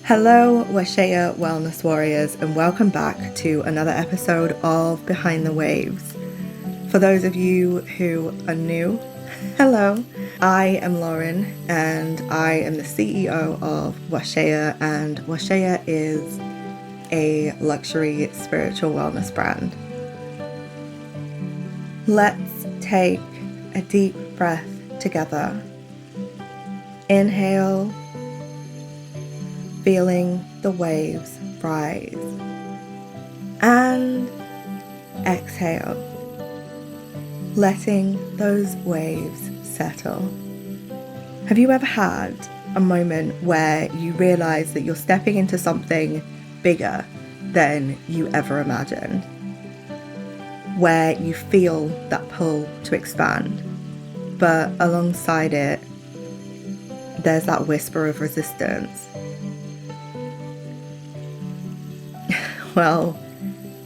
Hello, Washea Wellness Warriors, and welcome back to another episode of Behind the Waves. For those of you who are new, hello. I am Lauren, and I am the CEO of Washea, and Washea is a luxury spiritual wellness brand. Let's take a deep breath together. Inhale, feeling the waves rise, and exhale, letting those waves settle. Have you ever had a moment where you realize that you're stepping into something bigger than you ever imagined? Where you feel that pull to expand, but alongside it, there's that whisper of resistance. Well,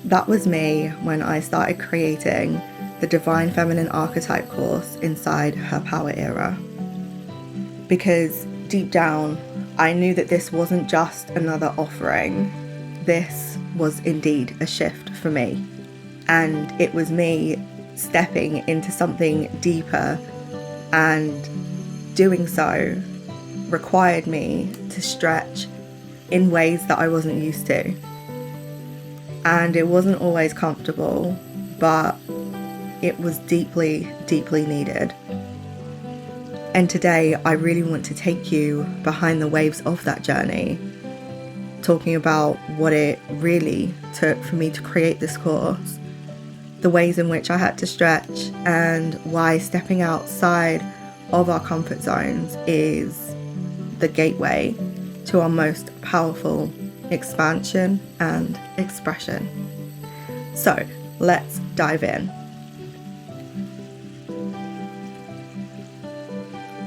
that was me when I started creating the Divine Feminine Archetype course inside Her Power Era. Because deep down, I knew that this wasn't just another offering. This was indeed a shift for me. And it was me stepping into something deeper, and doing so required me to stretch in ways that I wasn't used to. And it wasn't always comfortable, but it was deeply, deeply needed. And today I really want to take you behind the waves of that journey, talking about what it really took for me to create this course, the ways in which I had to stretch, and why stepping outside of our comfort zones is the gateway to our most powerful expansion and expression. So let's dive in.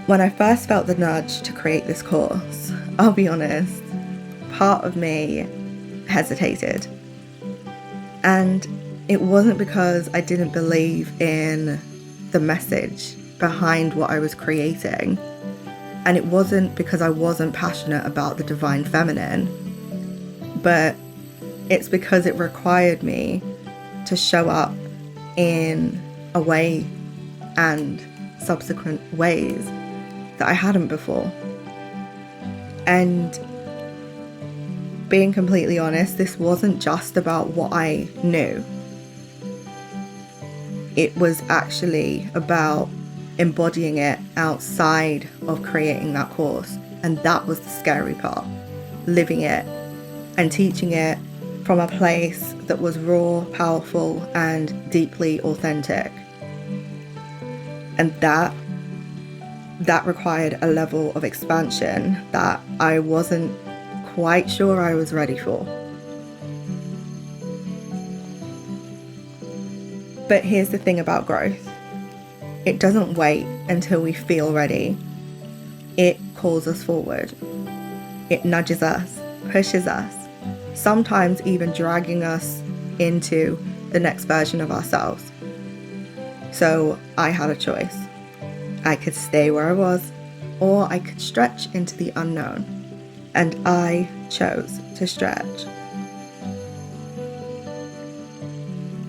When I first felt the nudge to create this course, I'll be honest, part of me hesitated. And it wasn't because I didn't believe in the message behind what I was creating. And it wasn't because I wasn't passionate about the divine feminine, but it's because it required me to show up in a way and subsequent ways that I hadn't before. And being completely honest, this wasn't just about what I knew. It was actually about embodying it outside of creating that course. And that was the scary part, living it and teaching it from a place that was raw, powerful, and deeply authentic. And that required a level of expansion that I wasn't quite sure I was ready for. But here's the thing about growth. It doesn't wait until we feel ready. It calls us forward. It nudges us, pushes us, sometimes even dragging us into the next version of ourselves. So I had a choice. I could stay where I was, or I could stretch into the unknown. And I chose to stretch.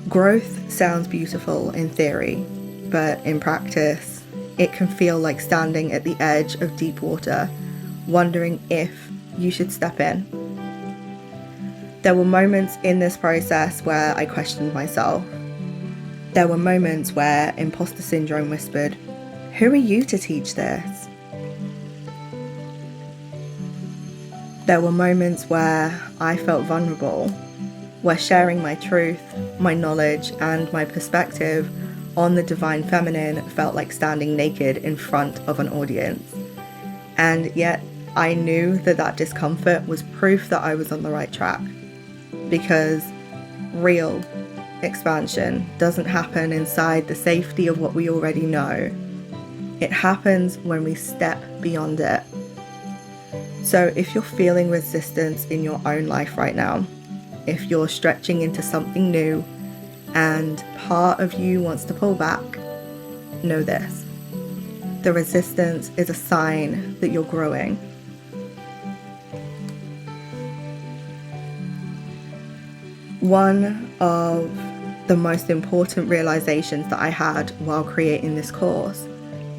Growth sounds beautiful in theory, but in practice, it can feel like standing at the edge of deep water, wondering if you should step in. There were moments in this process where I questioned myself. There were moments where imposter syndrome whispered, "Who are you to teach this?" There were moments where I felt vulnerable, where sharing my truth, my knowledge, and my perspective on the divine feminine felt like standing naked in front of an audience. And yet I knew that discomfort was proof that I was on the right track, because real expansion doesn't happen inside the safety of what we already know. It happens when we step beyond it. So if you're feeling resistance in your own life right now, if you're stretching into something new and part of you wants to pull back, know this. The resistance is a sign that you're growing. One of the most important realizations that I had while creating this course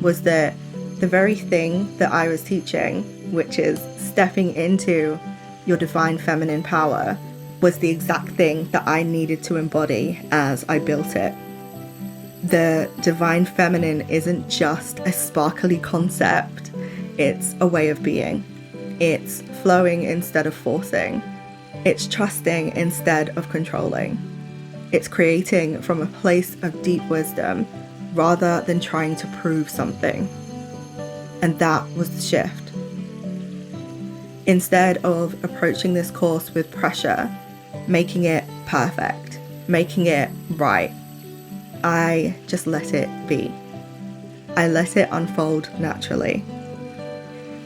was that the very thing that I was teaching, which is stepping into your divine feminine power, was the exact thing that I needed to embody as I built it. The divine feminine isn't just a sparkly concept, it's a way of being. It's flowing instead of forcing. It's trusting instead of controlling. It's creating from a place of deep wisdom rather than trying to prove something. And that was the shift. Instead of approaching this course with pressure, making it perfect, making it right, I just let it be. I let it unfold naturally.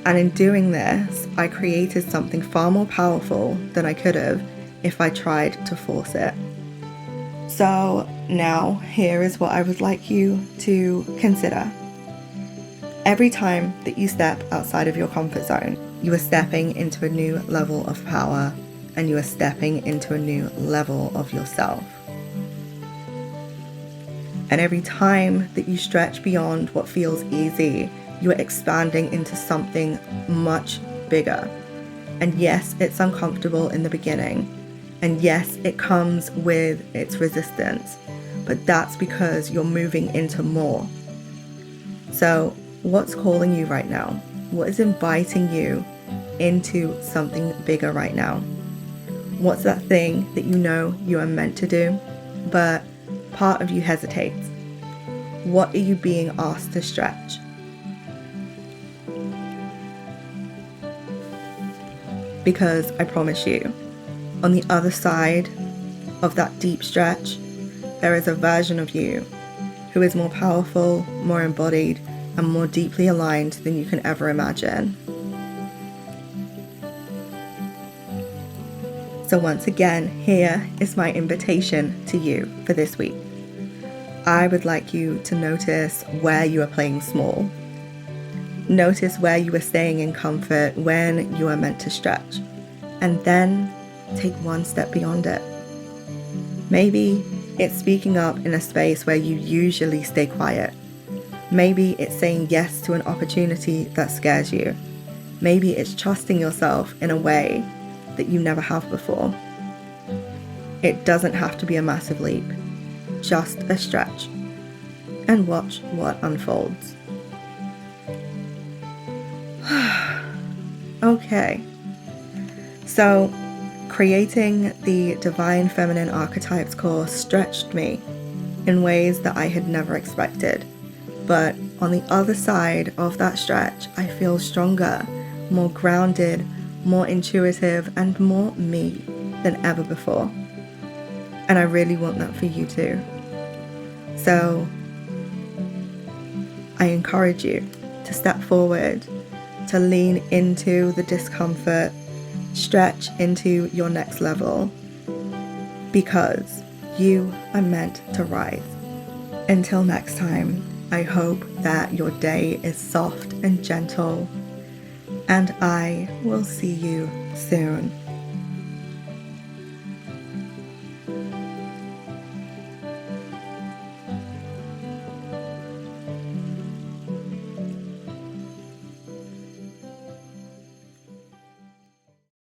And in doing this, I created something far more powerful than I could have if I tried to force it. So now, here is what I would like you to consider. Every time that you step outside of your comfort zone, you are stepping into a new level of power, and you are stepping into a new level of yourself. And every time that you stretch beyond what feels easy, you are expanding into something much bigger. And yes, it's uncomfortable in the beginning. And yes, it comes with its resistance. But that's because you're moving into more. So, what's calling you right now? What is inviting you into something bigger right now? What's that thing that you know you are meant to do, but part of you hesitates? What are you being asked to stretch? Because I promise you, on the other side of that deep stretch, there is a version of you who is more powerful, more embodied, and more deeply aligned than you can ever imagine. So once again, here is my invitation to you for this week. I would like you to notice where you are playing small. Notice where you are staying in comfort when you are meant to stretch. And then take one step beyond it. Maybe it's speaking up in a space where you usually stay quiet. Maybe it's saying yes to an opportunity that scares you. Maybe it's trusting yourself in a way that you never have before. It doesn't have to be a massive leap, just a stretch. And watch what unfolds. Okay. So, creating the Divine Feminine Archetypes course stretched me in ways that I had never expected. But on the other side of that stretch, I feel stronger, more grounded, more intuitive, and more me than ever before. And I really want that for you too. So I encourage you to step forward, to lean into the discomfort, stretch into your next level, because you are meant to rise. Until next time, I hope that your day is soft and gentle, and I will see you soon.